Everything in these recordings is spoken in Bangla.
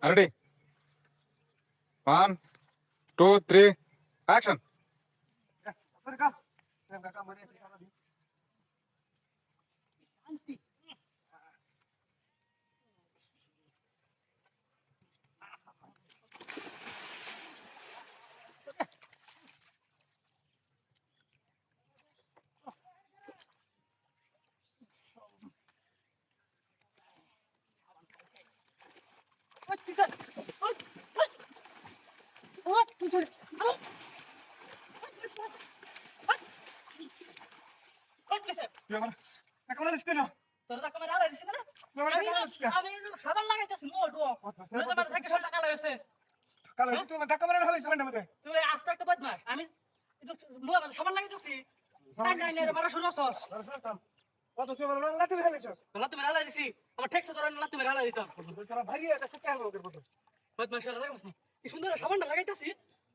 Ready? 1, 2, 3, action. সাবান লাগাইতেছি তুই আস্তে একটা বদমাস আমি সাবান লাগাইতেছি তুমি হালাই দিছি আমার ঠেকছে তোর তুমি হালাই দিতাম বদমাস কি সুন্দর সাবানটা লাগাইতেছি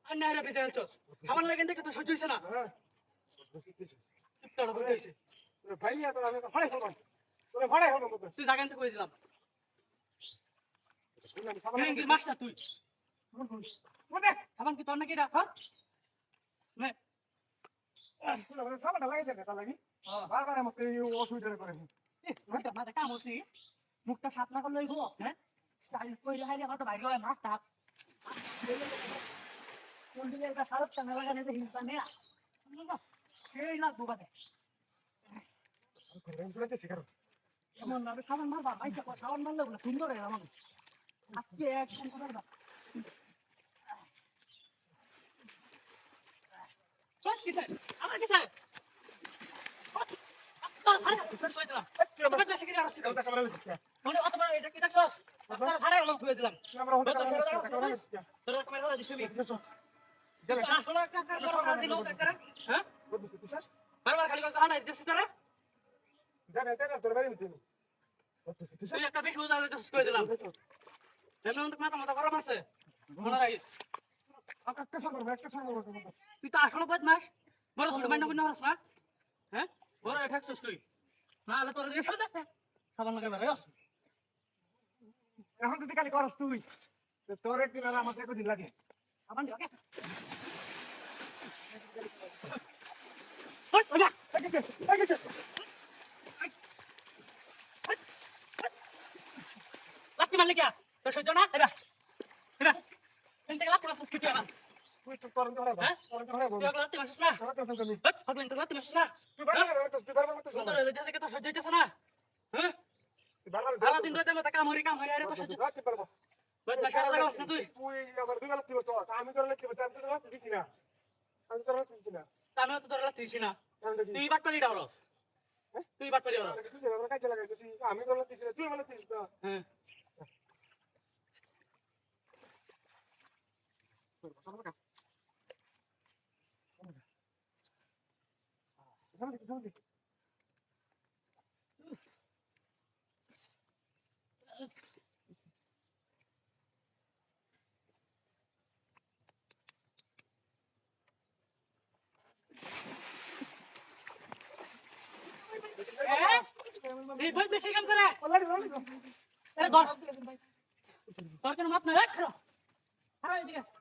আর না বেঁচে গেলছস সাবান লাগাই দেখে তো সহ্য হয়েছে না তুই জায়গা থেকে দিলাম মাস্টার তুই সাবান কি তোর নাকি রাখ মুখটা সাপ না করলে হ্যাঁ বাইরে হয় মাছ থাক সারপ টানা লাগানো হিংসা নেই সেই লাগবো বাদে এমন না সাবান মারবা সাবান মারলে সুন্দর হয়ে আমার আজকে একদম করবা আমার কি স্যার এটা কি দেখছস ভাড়া হলো খুঁজে দিলাম বারবার খালি কথা না দিছিস তোরা তুই একটা বেশি উজা দিছিস কই দিলাম এমন তো মাথা মাথা গরম আছে মনে রাখিস তুই তো আসলে বদমাস বড় ছোট মাইন্ড করতে পারছ না হ্যাঁ বড় ঠেকছস তুই না হলে তোর দিকে সব দেখতে সাবান লাগাই বেরোস এখন তুই খালি করস তুই তোর একদিন আর আমার একদিন লাগে সাবান ওকে লাকি মারলে কে তো সহ্য না এরা এরা এন থেকে লাকি মারছিস কি তুই আবার তুই তো তোর ঘরে বল তোর ঘরে বল তুই লাকি মারছিস না তোর তো তুমি হগলেন তো লাকি মারছিস না তুই বারবার করতেছ সুন্দর হয়ে যাচ্ছে কি তো সহ্য হইতেছ না হ্যাঁ তুই বারবার সারা দিন রাতে মত কাম হরি আরে তো সহ্য বদমাশ আর লাগাস না তুই তুই আবার দুই লাখ দিবস আমি তোর লাখ দিবস আমি তোর লাখ দিছি না আমি তোর লাখ দিছি না আমিও তো তোর লাগ দিছি না তুই বাট পারি ডাওরস তুই বাট পারি ডাওরস তুই আমার কাছে লাগাইছিস আমি তোর লাখ দিছি না তুই আমার লাখ দিছিস না হ্যাঁ এই বই বেশি কাম করে এ ধর তোর কেন মাপ না রাখ খারাপ এদিকে